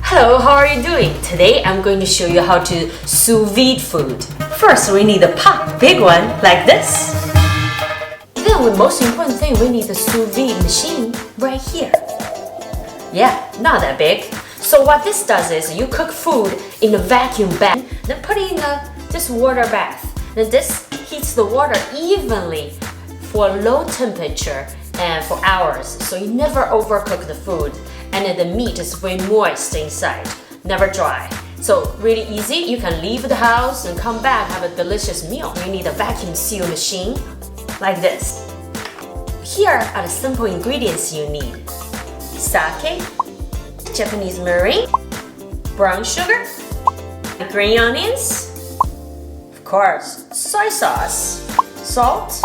Hello, how are you doing? Today I'm going to show you how to sous vide food. First, we need a pot, big one, like this. Then the most important thing, we need the sous vide machine right here. Yeah, not that big. So what this does is you cook food in a vacuum bag, then put it in this water bath. Then this heats the water evenly for low temperature and for hours, so you never overcook the food, and then the meat is very moist inside, never dry. So really easy, you can leave the house and come back, have a delicious meal. You need a vacuum seal machine like this. Here are the simple ingredients you need: sake, Japanese mirin, brown sugar, green onions, of course, soy sauce, salt,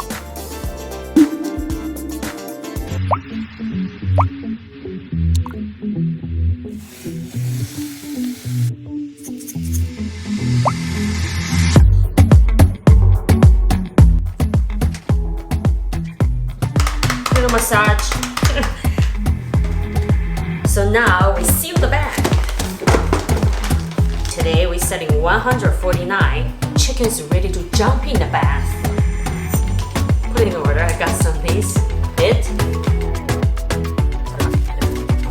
little massage. So now we seal the bag. Today we're setting 149. Chicken is ready to jump in the bath. Put it in order. I got some of these. Bit.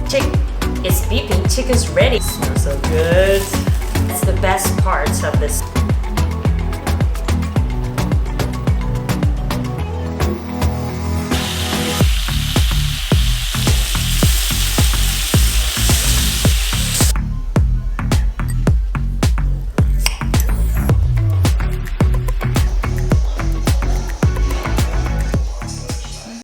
Chicken. It's beeping. Chicken's ready. Smells so good. That's the best part of this.